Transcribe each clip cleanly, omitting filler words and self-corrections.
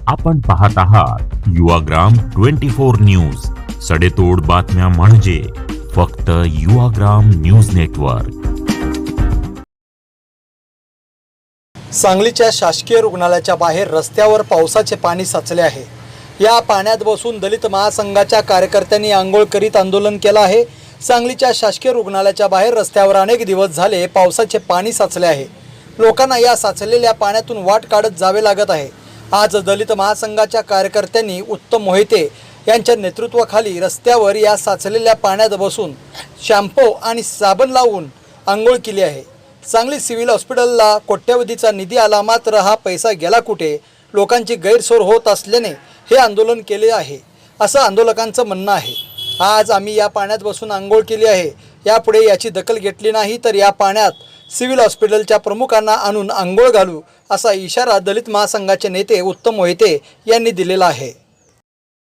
आपण पाहत आहात युवाग्राम 24 न्यूज, सडेतोड बातम्या म्हणजे फक्त युवाग्राम न्यूज नेटवर्क। सांगलीच्या शासकीय रुग्णालयाच्या बाहेर रस्त्यावर पावसाचे पाणी साचले आहे। या पाण्यात बसून दलित महासंघाच्या कार्यकर्त्यांनी आंघोळ करीत आंदोलन केलं आहे। सांगलीच्या शासकीय रुग्णालयाच्या बाहेर रस्त्यावर अनेक दिवस झाले पावसाचे पाणी साचले आहे। लोकांना या साचलेल्या पाण्यातून वाट काढत जावे लागत आहे। आज दलित महासंघाच्या कार्यकर्त्यांनी उत्तम मोहिते यांच्या नेतृत्वाखाली रस्त्यावर या साचलेल्या पाण्यात बसून शॅम्पू आणि साबण लावून आंघोळ केली आहे। सांगली सिव्हिल हॉस्पिटलला कोट्यवधीचा निधी आला, मात्र हा पैसा गेला कुठे? लोकांची गैरसोय होत असल्याने हे आंदोलन केले आहे, असं आंदोलकांचं म्हणणं आहे। आज आम्ही या पाण्यात बसून आंघोळ केली आहे। यापुढे याची दखल घेतली नाही तर या पाण्यात सिव्हिल हॉस्पिटलच्या प्रमुखांना आणून आंघोळ घालू, असा इशारा दलित महासंघाचे नेते उत्तम मोहिते यांनी दिलेला आहे।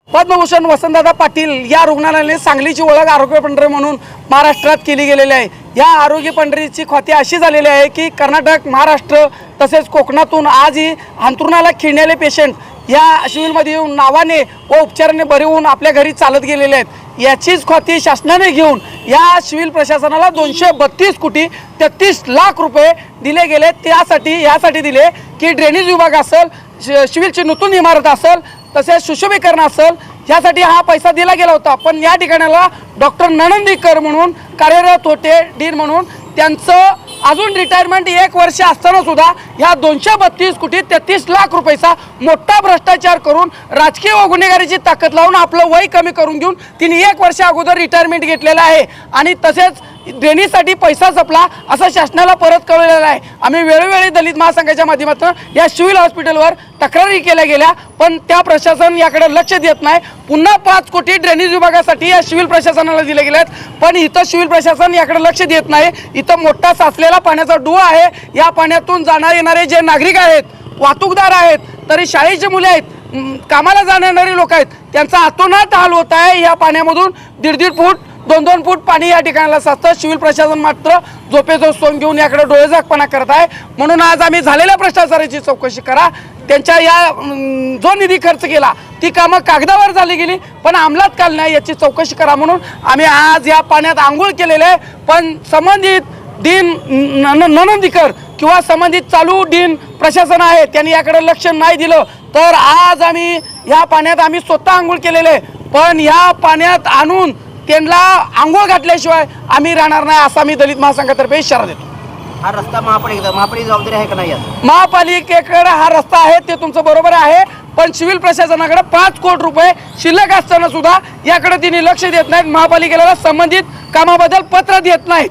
पद्मभूषण वसंतदादा पाटील या रुग्णालयाने सांगलीची ओळख आरोग्य पंढरी म्हणून महाराष्ट्रात केली गेलेली आहे। या आरोग्य पंढरीची ख्याती अशी झालेली आहे की कर्नाटक, महाराष्ट्र तसेच कोकणातून आजही अंथरुणाला खिळलेले पेशंट या सिव्हिलमध्ये येऊन नावाने व उपचाराने बरे होऊन आपल्या घरी चालत गेलेले आहेत। याचीच ख्याती शासनाने घेऊन या सिव्हिल प्रशासनाला 232 कोटी 33 लाख रुपये दिले गेले। यासाठी दिले की ड्रेनेज विभाग असेल, सिव्हिलची नूतन इमारत असेल, तसेच सुशोभीकरण असेल, यासाठी हा पैसा दिला गेला होता। पण या ठिकाणाला डॉक्टर ननंदीकर म्हणून कार्यरत होते, डीन म्हणून, त्यांचं अजून रिटायरमेंट 1 वर्ष असताना सुद्धा या 232 कोटी 33 लाख रुपयाचा मोठा भ्रष्टाचार करून राजकीय व गुन्हेगारीची ताकद लावून आपलं वय कमी करून घेऊन तिने 1 वर्ष अगोदर रिटायरमेंट घेतलेलं आहे। आणि तसेच ड्रेनेजसाठी पैसा जपला असं शासनाला परत कळवलेलं आहे। आम्ही वेळोवेळी दलित महासंघाच्या माध्यमातून या सिव्हिल हॉस्पिटलवर तक्रारी केल्या गेल्या, पण त्या प्रशासन याकडे लक्ष देत नाही। पुन्हा 5 कोटी ड्रेनेज विभागासाठी या सिव्हिल प्रशासनाला दिले गेले आहेत, पण इथं सिव्हिल प्रशासन याकडे लक्ष देत नाही। इथं मोठा साचलेला पाण्याचा डुवा आहे। या पाण्यातून जाणारे येणारे जे नागरिक आहेत, वाहतूकदार आहेत, तरी शाळेची मुले आहेत, कामाला जाणारे लोक आहेत, त्यांचा अतोनात हाल होत आहे। या पाण्यामधून 1.5 फूट 2-2 फूट पाणी या ठिकाणाला साचतं। सिव्हिल प्रशासन मात्र झोपेचं सोंग घेऊन याकडे डोळेझाकपणा करत आहे। म्हणून आज आम्ही झालेल्या भ्रष्टाचाराची चौकशी करा। त्यांच्या या जो निधी खर्च केला ती कामं कागदावर झाली गेली, पण अंमलात काल नाही, याची चौकशी करा म्हणून आम्ही आज या पाण्यात आंघोळ केलेले आहे। पण संबंधित डीन ननंदीकर किंवा संबंधित चालू डीन प्रशासन आहे, त्यांनी याकडे लक्ष नाही दिलं तर आज आम्ही या पाण्यात आम्ही स्वतः आंघोळ केलेले आहे। पण या पाण्यात आणून त्यांना आंघोळ घातल्याशिवाय आम्ही राहणार नाही, असा मी दलित महासंघातर्फे इशारा देतो। हा रस्ता महापालिकेची जबाबदारी आहे का नाही? महापालिकेकडे हा रस्ता आहे, ते तुमचं बरोबर आहे, पण सिव्हिल प्रशासनाकडे 5 कोटी रुपये शिल्लक असताना सुद्धा याकडे तिने लक्ष देत नाहीत। महापालिकेला संबंधित कामाबद्दल पत्र देत नाहीत।